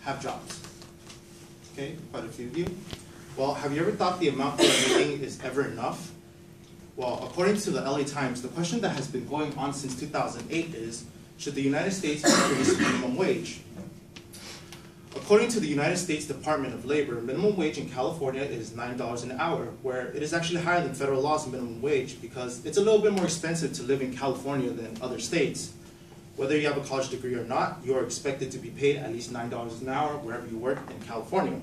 have jobs? Okay, quite a few of you. Well, have you ever thought the amount you're making is ever enough? Well, according to the LA Times, the question that has been going on since 2008 is, should the United States increase minimum wage? According to the United States Department of Labor, minimum wage in California is $9 an hour, where it is actually higher than federal law's minimum wage because it's a little bit more expensive to live in California than other states. Whether you have a college degree or not, you are expected to be paid at least $9 an hour wherever you work in California.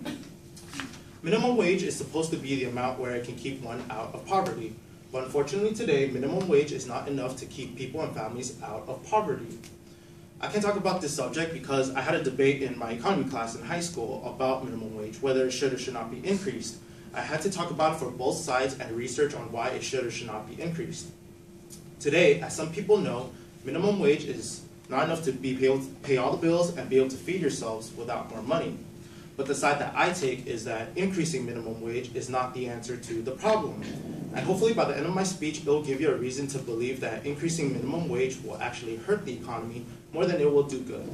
Minimum wage is supposed to be the amount where it can keep one out of poverty. But unfortunately today, minimum wage is not enough to keep people and families out of poverty. I can talk about this subject because I had a debate in my economy class in high school about minimum wage, whether it should or should not be increased. I had to talk about it for both sides and research on why it should or should not be increased. Today, as some people know, minimum wage is not enough to be able to pay all the bills and be able to feed yourselves without more money. But the side that I take is that increasing minimum wage is not the answer to the problem. And hopefully by the end of my speech, it will give you a reason to believe that increasing minimum wage will actually hurt the economy more than it will do good.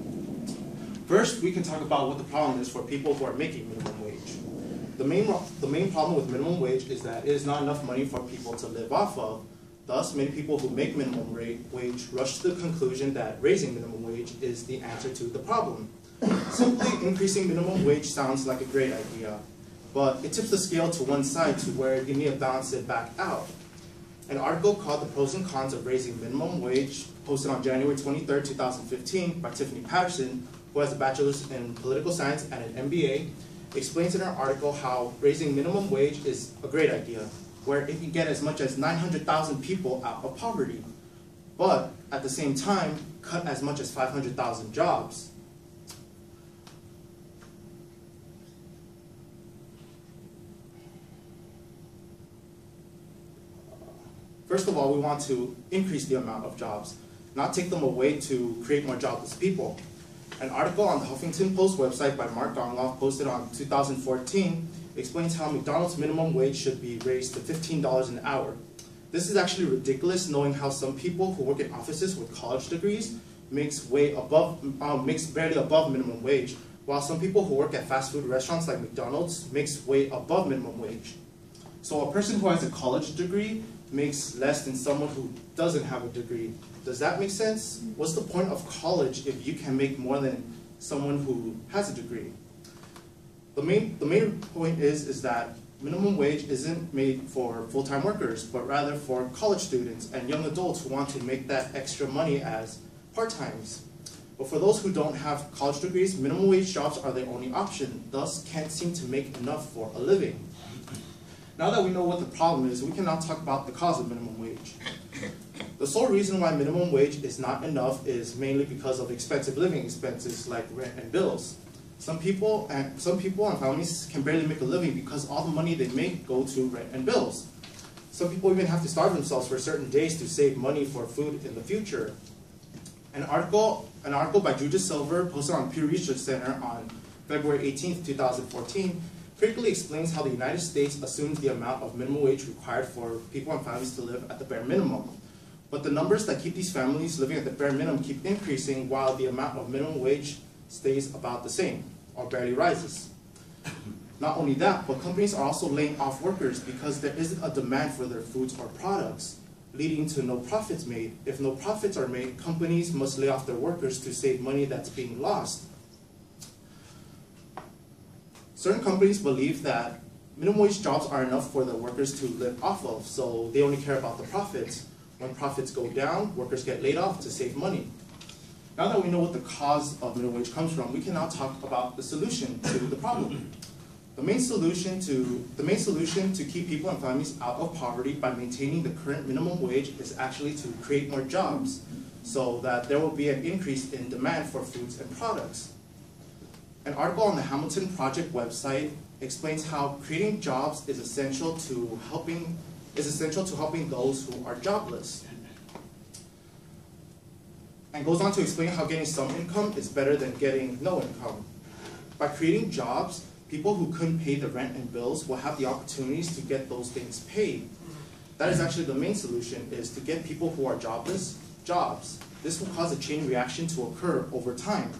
First, we can talk about what the problem is for people who are making minimum wage. The main problem with minimum wage is that it is not enough money for people to live off of. Thus, many people who make minimum wage rush to the conclusion that raising minimum wage is the answer to the problem. Simply increasing minimum wage sounds like a great idea, but it tips the scale to one side to where you need to balance it back out. An article called The Pros and Cons of Raising Minimum Wage, posted on January 23, 2015 by Tiffany Patterson, who has a bachelor's in political science and an MBA, explains in her article how raising minimum wage is a great idea, where it can get as much as 900,000 people out of poverty, but at the same time, cut as much as 500,000 jobs. First of all, we want to increase the amount of jobs, not take them away to create more jobless people. An article on the Huffington Post website by Mark Gongloff, posted on 2014, explains how McDonald's minimum wage should be raised to $15 an hour. This is actually ridiculous, knowing how some people who work in offices with college degrees makes barely above minimum wage, while some people who work at fast food restaurants like McDonald's makes way above minimum wage. So a person who has a college degree makes less than someone who doesn't have a degree. Does that make sense? What's the point of college if you can make more than someone who has a degree? The main point is that minimum wage isn't made for full-time workers, but rather for college students and young adults who want to make that extra money as part-times. But for those who don't have college degrees, minimum wage jobs are their only option, thus can't seem to make enough for a living. Now that we know what the problem is, we can now talk about the cause of minimum wage. The sole reason why minimum wage is not enough is mainly because of expensive living expenses like rent and bills. Some people and families can barely make a living because all the money they make go to rent and bills. Some people even have to starve themselves for certain days to save money for food in the future. An article by Judah Silver, posted on Pew Research Center on February 18, 2014, critically explains how the United States assumes the amount of minimum wage required for people and families to live at the bare minimum. But the numbers that keep these families living at the bare minimum keep increasing while the amount of minimum wage stays about the same, or barely rises. Not only that, but companies are also laying off workers because there isn't a demand for their foods or products, leading to no profits made. If no profits are made, companies must lay off their workers to save money that's being lost. Certain companies believe that minimum wage jobs are enough for the workers to live off of, so they only care about the profits. When profits go down, workers get laid off to save money. Now that we know what the cause of minimum wage comes from, we can now talk about the solution to the problem. The main solution to keep people and families out of poverty by maintaining the current minimum wage is actually to create more jobs, so that there will be an increase in demand for foods and products. An article on the Hamilton Project website explains how creating jobs is essential to helping those who are jobless, and goes on to explain how getting some income is better than getting no income. By creating jobs, people who couldn't pay the rent and bills will have the opportunities to get those things paid. That is actually the main solution, is to get people who are jobless jobs. This will cause a chain reaction to occur over time.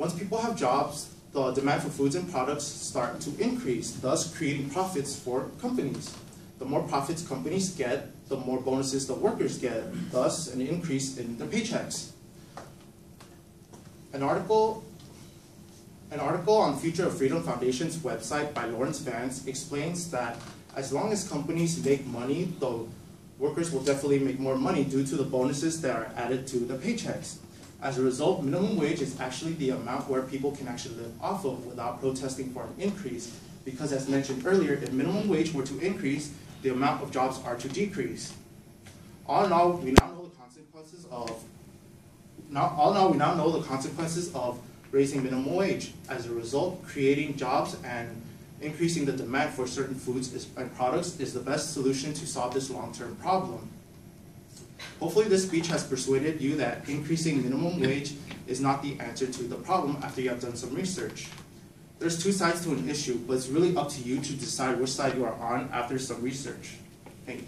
Once people have jobs, the demand for foods and products start to increase, thus creating profits for companies. The more profits companies get, the more bonuses the workers get, thus an increase in their paychecks. An article on Future of Freedom Foundation's website by Lawrence Vance explains that as long as companies make money, the workers will definitely make more money due to the bonuses that are added to the paychecks. As a result, minimum wage is actually the amount where people can actually live off of without protesting for an increase, because as mentioned earlier, if minimum wage were to increase, the amount of jobs are to decrease. All in all, we now know the consequences of raising minimum wage. As a result, creating jobs and increasing the demand for certain foods and products is the best solution to solve this long-term problem. Hopefully this speech has persuaded you that increasing minimum wage is not the answer to the problem after you have done some research. There's two sides to an issue, but it's really up to you to decide which side you are on after some research. Thank you.